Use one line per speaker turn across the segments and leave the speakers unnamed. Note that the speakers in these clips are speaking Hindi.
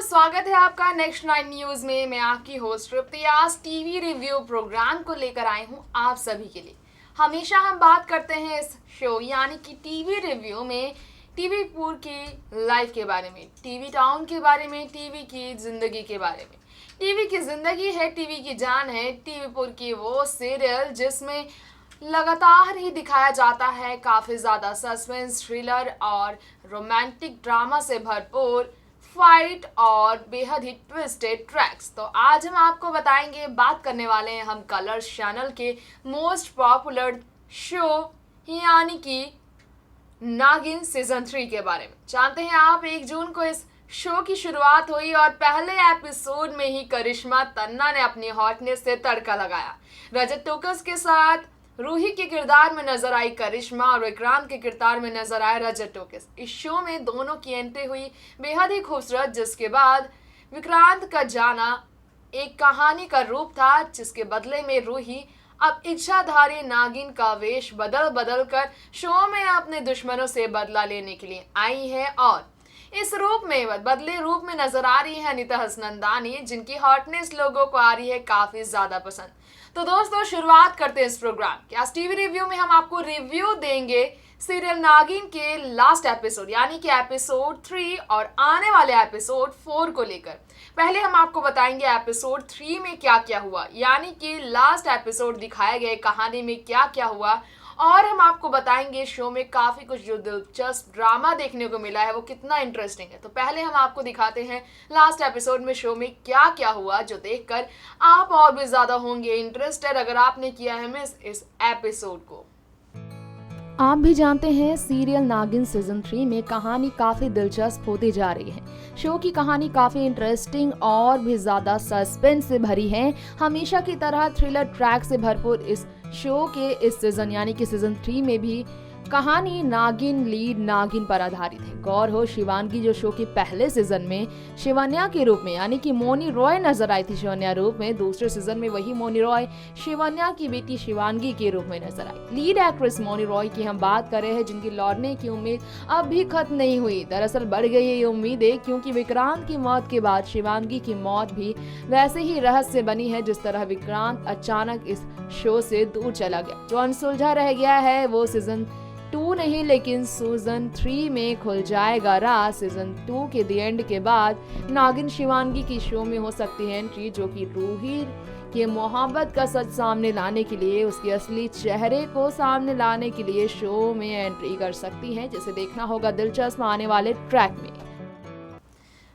स्वागत है आपका नेक्स्ट 9 न्यूज में। मैं आपकी होस्ट तृप्ति आज टीवी रिव्यू प्रोग्राम को लेकर आई हूं आप सभी के लिए। हमेशा हम बात करते हैं इस शो यानी कि टीवी रिव्यू में टीवी पुर की लाइफ के बारे में, टीवी टाउन के बारे में, टीवी की जिंदगी के बारे में। टीवी की जिंदगी है, टीवी की जान है, टीवी पुर की वो सीरियल जिसमें लगातार ही दिखाया जाता है काफ़ी ज़्यादा सस्पेंस, थ्रिलर और रोमांटिक ड्रामा से भरपूर फाइट और बेहद ही ट्विस्टेड ट्रैक्स। तो आज हम आपको बताएंगे, बात करने वाले हैं हम कलर्स चैनल के मोस्ट पॉपुलर शो यानी कि नागिन सीजन 3 के बारे में। जानते हैं आप 1 जून को इस शो की शुरुआत हुई और पहले एपिसोड में ही करिश्मा तन्ना ने अपनी हॉटनेस से तड़का लगाया। रजत टोकस के साथ रूही के किरदार में नजर आई करिश्मा और विक्रांत के किरदार में नजर आया रजत टोकस। इस शो में दोनों की एंट्री हुई बेहद ही खूबसूरत, जिसके बाद विक्रांत का जाना एक कहानी का रूप था, जिसके बदले में रूही अब इच्छाधारी नागिन का वेश बदल बदल कर शो में अपने दुश्मनों से बदला लेने के लिए आई है और इस रूप में बदले रूप में नजर आ रही है अनीता हसनंदानी, जिनकी हॉटनेस लोगों को आ रही है काफी ज्यादा पसंद। तो दोस्तों शुरुआत करते हैं इस प्रोग्राम की। आज टीवी रिव्यू में हम आपको रिव्यू देंगे सीरियल नागिन के लास्ट एपिसोड यानी कि एपिसोड 3 और आने वाले एपिसोड 4 को लेकर। पहले हम आपको बताएंगे एपिसोड 3 में क्या क्या हुआ, यानी कि लास्ट एपिसोड दिखाए गए कहानी में क्या क्या हुआ, और हम आपको बताएंगे शो में काफ़ी कुछ जो दिलचस्प ड्रामा देखने को मिला है वो कितना इंटरेस्टिंग है। तो पहले हम आपको दिखाते हैं लास्ट एपिसोड में शो में क्या क्या हुआ, जो देखकर आप और भी ज़्यादा होंगे इंटरेस्टेड अगर आपने किया है मिस इस एपिसोड को।
आप भी जानते हैं सीरियल नागिन सीजन 3 में कहानी काफ़ी दिलचस्प होती जा रही है। शो की कहानी काफ़ी इंटरेस्टिंग और भी ज़्यादा सस्पेंस से भरी है। हमेशा की तरह थ्रिलर ट्रैक से भरपूर इस शो के इस सीजन यानी कि सीजन 3 में भी कहानी नागिन लीड नागिन पर आधारित है। गौर हो शिवानगी जो शो के पहले सीजन में शिवन्या के रूप में यानी कि मोनी रॉय नजर आई थी शिवन्या रूप में, दूसरे सीजन में वही मोनी रॉय शिवन्या की बेटी शिवानगी के रूप में नजर आई। लीड एक्ट्रेस मोनी रॉय की हम बात कर रहे हैं, जिनकी लौटने की उम्मीद अब भी खत्म नहीं हुई। दरअसल बढ़ गई है ये उम्मीदें क्योंकि विक्रांत की मौत के बाद शिवानगी की मौत भी वैसे ही रहस्य बनी है जिस तरह विक्रांत अचानक इस शो से दूर चला गया। जो अनसुलझा रह गया है वो सीजन 2 नहीं लेकिन सीजन 3 में खुल जाएगा राज। सीजन 2 के द एंड के बाद नागिन शिवानगी की शो में हो सकती है एंट्री, जो कि रूही के मोहब्बत का सच सामने लाने के लिए, उसके असली चेहरे को सामने लाने के लिए शो में एंट्री कर सकती है, जिसे देखना होगा दिलचस्प आने वाले ट्रैक में।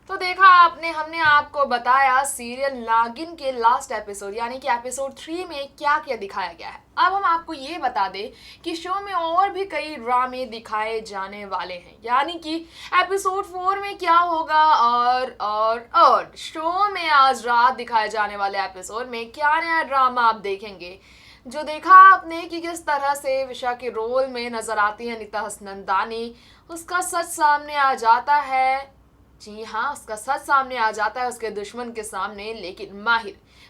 तो देखा आपने, हमने आपको बताया सीरियल नागिन के लास्ट एपिसोड यानी कि एपिसोड 3 में क्या क्या दिखाया गया है। अब हम आपको ये बता दें कि शो में और भी कई ड्रामे दिखाए जाने वाले हैं, यानी कि एपिसोड 4 में क्या होगा और शो में आज रात दिखाए जाने वाले एपिसोड में क्या नया ड्रामा आप देखेंगे। जो देखा आपने कि किस तरह से विशा के रोल में नजर आती है अनीता हसनंदानी, उसका सच सामने आ जाता है। जी हाँ, उसका सच सामने आ जाता है उसके दुश्मन के सामने, लेकिन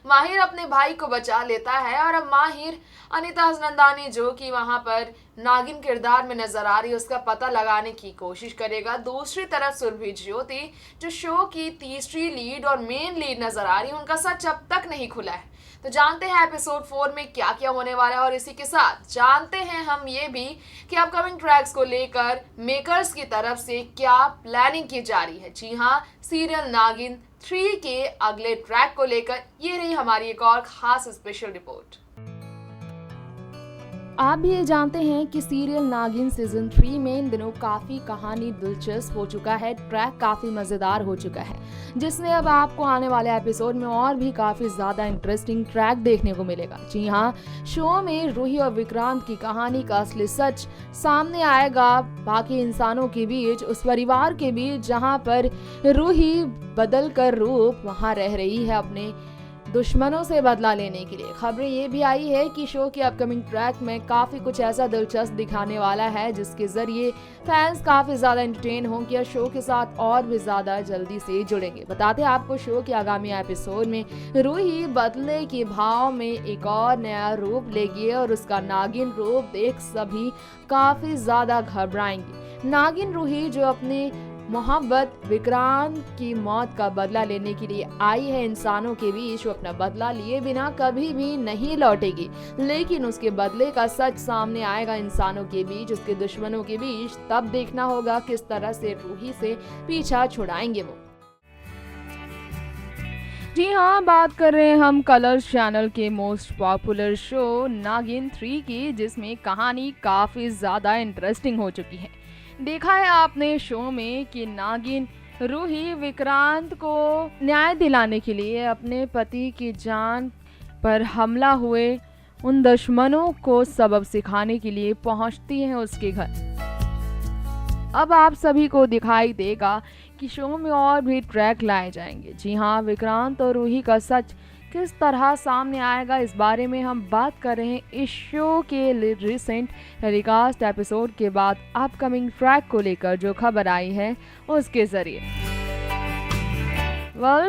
माहिर अपने भाई को बचा लेता है और अब माहिर अनीता हसनंदानी जो कि वहां पर नागिन किरदार में नजर आ रही है उसका पता लगाने की कोशिश करेगा। दूसरी तरफ सुरभि ज्योति जो शो की तीसरी लीड और मेन लीड नजर आ रही है, उनका सच अब तक नहीं खुला है। तो जानते हैं एपिसोड 4 में क्या क्या होने वाला है और इसी के साथ जानते हैं हम ये भी कि अपकमिंग ट्रैक्स को लेकर मेकर्स की तरफ से क्या प्लानिंग की जा रही है। जी हाँ, सीरियल नागिन 3 के अगले ट्रैक को लेकर ये रही हमारी एक और खास स्पेशल रिपोर्ट।
आप भी ये जानते हैं कि सीरियल नागिन सीजन 3 में इन दिनों काफ़ी कहानी दिलचस्प हो चुका है, ट्रैक काफ़ी मज़ेदार हो चुका है, जिसमें अब आपको आने वाले एपिसोड में और भी काफ़ी ज़्यादा इंटरेस्टिंग ट्रैक देखने को मिलेगा। जी हाँ, शो में रूही और विक्रांत की कहानी का असली सच सामने आएगा, बाकी इंसानों के बीच, उस परिवार के बीच जहाँ पर रूही बदल कर रूप वहाँ रह रही है अपने दुश्मनों से बदला लेने के लिए। खबरें ये भी आई है कि शो के अपकमिंग ट्रैक में काफ़ी कुछ ऐसा दिलचस्प दिखाने वाला है जिसके जरिए फैंस काफ़ी ज़्यादा एंटरटेन होंगे या शो के साथ और भी ज़्यादा जल्दी से जुड़ेंगे। बताते हैं आपको शो के आगामी एपिसोड में रूही बदले के भाव में एक और नया रूप लेगी और उसका नागिन रूप देख सभी काफ़ी ज़्यादा घबराएंगे। नागिन रूही जो अपने मोहब्बत विक्रांत की मौत का बदला लेने के लिए आई है इंसानों के बीच, वो अपना बदला लिए बिना कभी भी नहीं लौटेगी। लेकिन उसके बदले का सच सामने आएगा इंसानों के बीच, उसके दुश्मनों के बीच। तब देखना होगा किस तरह से रूही से पीछा छुड़ाएंगे वो। जी हाँ, बात कर रहे हैं हम कलर्स चैनल के मोस्ट पॉपुलर शो नागिन 3 की, जिसमें कहानी काफ़ी ज़्यादा इंटरेस्टिंग हो चुकी है। देखा है आपने शो में कि नागिन रूही विक्रांत को न्याय दिलाने के लिए अपने पति की जान पर हमला हुए उन दुश्मनों को सबक सिखाने के लिए पहुंचती है उसके घर। अब आप सभी को दिखाई देगा कि शो में और भी ट्रैक लाए जाएंगे। जी हाँ, विक्रांत और रूही का सच किस तरह सामने आएगा, इस बारे में हम बात कर रहे हैं इस शो के रिसेंट टेलीकास्ट एपिसोड के बाद अपकमिंग ट्रैक को लेकर जो खबर आई है उसके जरिए।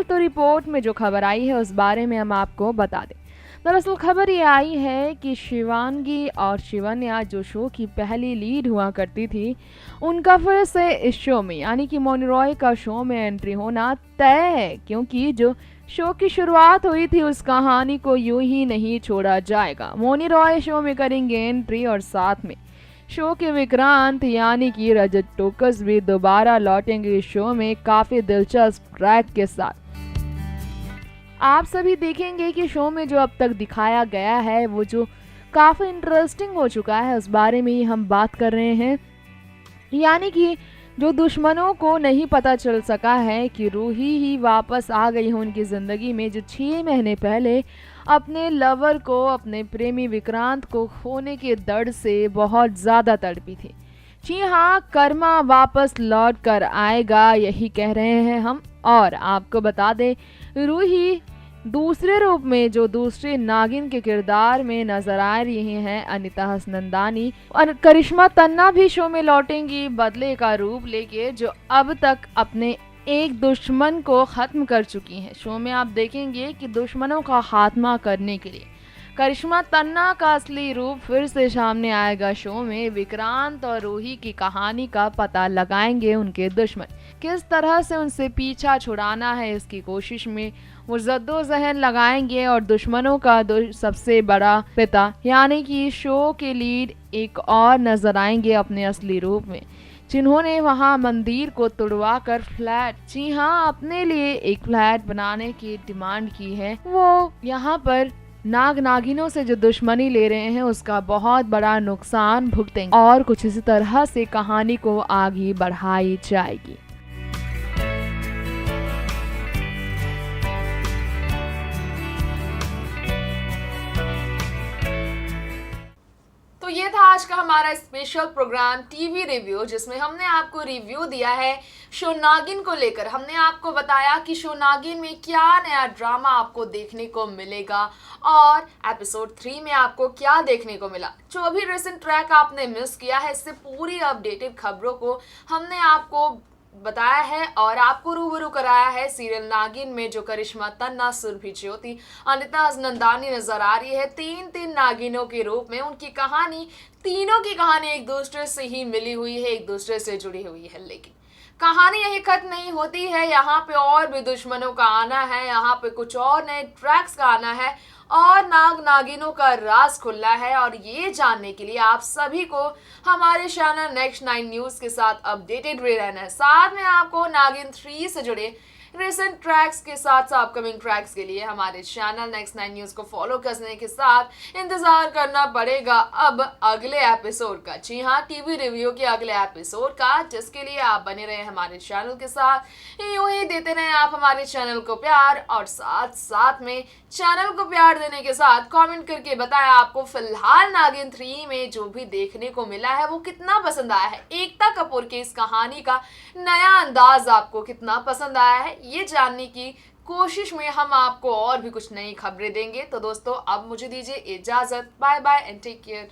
तो रिपोर्ट में जो खबर आई है उस बारे में हम आपको बता दें। दरअसल खबर ये आई है कि शिवांगी और शिवन्या जो शो की पहली लीड हुआ करती थी, उनका फिर से इस शो में यानी कि मौनी रॉय का शो में एंट्री होना तय है, क्योंकि जो शो की शुरुआत हुई थी उस कहानी को यूं ही नहीं छोड़ा जाएगा। मौनी रॉय शो में करेंगे एंट्री और साथ में शो के विक्रांत यानी कि रजत टोकस भी दोबारा लौटेंगे इस शो में काफी दिलचस्प ट्रैक के साथ। आप सभी देखेंगे कि शो में जो अब तक दिखाया गया है वो जो काफी इंटरेस्टिंग हो चुका है, उस बारे में ही हम बात कर रहे हैं। यानी कि जो दुश्मनों को नहीं पता चल सका है कि रूही ही वापस आ गई है उनकी ज़िंदगी में, जो 6 महीने पहले अपने लवर को, अपने प्रेमी विक्रांत को खोने के दर्द से बहुत ज़्यादा तड़पी थी। जी हाँ, कर्मा वापस लौट कर आएगा, यही कह रहे हैं हम। और आपको बता दें, रूही दूसरे रूप में जो दूसरे नागिन के किरदार में नजर आ रही हैं अनीता हसनंदानी, और करिश्मा तन्ना भी शो में लौटेंगी बदले का रूप लेके, जो अब तक अपने एक दुश्मन को खत्म कर चुकी हैं। शो में आप देखेंगे कि दुश्मनों का खात्मा करने के लिए करिश्मा तन्ना का असली रूप फिर से सामने आएगा शो में। विक्रांत और रूही की कहानी का पता लगाएंगे उनके दुश्मन, किस तरह से उनसे पीछा छुड़ाना है इसकी कोशिश में वो जद्दोजहद लगाएंगे। और दुश्मनों का सबसे बड़ा पिता यानी कि शो के लीड एक और नजर आएंगे अपने असली रूप में, जिन्होंने वहां मंदिर को तुड़वा कर फ्लैट, जी हाँ, अपने लिए एक फ्लैट बनाने की डिमांड की है। वो यहाँ पर नागिनों से जो दुश्मनी ले रहे हैं उसका बहुत बड़ा नुकसान भुगतेंगे और कुछ इसी तरह से कहानी को आगे बढ़ाई जाएगी।
तो ये था आज का हमारा स्पेशल प्रोग्राम टीवी रिव्यू, जिसमें हमने आपको रिव्यू दिया है शो नागिन को लेकर। हमने आपको बताया कि शो नागिन में क्या नया ड्रामा आपको देखने को मिलेगा और एपिसोड 3 में आपको क्या देखने को मिला। जो भी रिसेंट ट्रैक आपने मिस किया है, इससे पूरी अपडेटेड खबरों को हमने आपको बताया है और आपको रूबरू कराया है सीरियल नागिन में जो करिश्मा तन्ना, सुरभि ज्योति, अनीता हसनंदानी नजर आ रही है 3 नागिनों के रूप में। उनकी कहानी, तीनों की कहानी एक दूसरे से ही मिली हुई है, एक दूसरे से जुड़ी हुई है, लेकिन कहानी यही खत्म नहीं होती है। यहाँ पे और भी दुश्मनों का आना है, यहाँ पे कुछ और नए ट्रैक्स का आना है और नागिनों का राज खुला है। और ये जानने के लिए आप सभी को हमारे चैनल नेक्स्ट 9 न्यूज़ के साथ अपडेटेड रहना है। साथ में आपको नागिन 3 से जुड़े रिसेंट ट्रैक्स के साथ अपकमिंग ट्रैक्स के लिए हमारे चैनल नेक्स्ट 9 न्यूज़ को फॉलो करने के साथ इंतजार करना पड़ेगा अब अगले एपिसोड का। जी हाँ, टीवी रिव्यू के अगले एपिसोड का, जिसके लिए आप बने रहे हमारे चैनल के साथ। यूं ही देते रहे आप हमारे चैनल को प्यार और साथ में चैनल को प्यार देने के साथ कमेंट करके बताया आपको फिलहाल नागिन 3 में जो भी देखने को मिला है वो कितना पसंद आया है। एकता कपूर की इस कहानी का नया अंदाज आपको कितना पसंद आया है, ये जानने की कोशिश में हम आपको और भी कुछ नई खबरें देंगे। तो दोस्तों, अब मुझे दीजिए इजाजत। Bye bye and take care.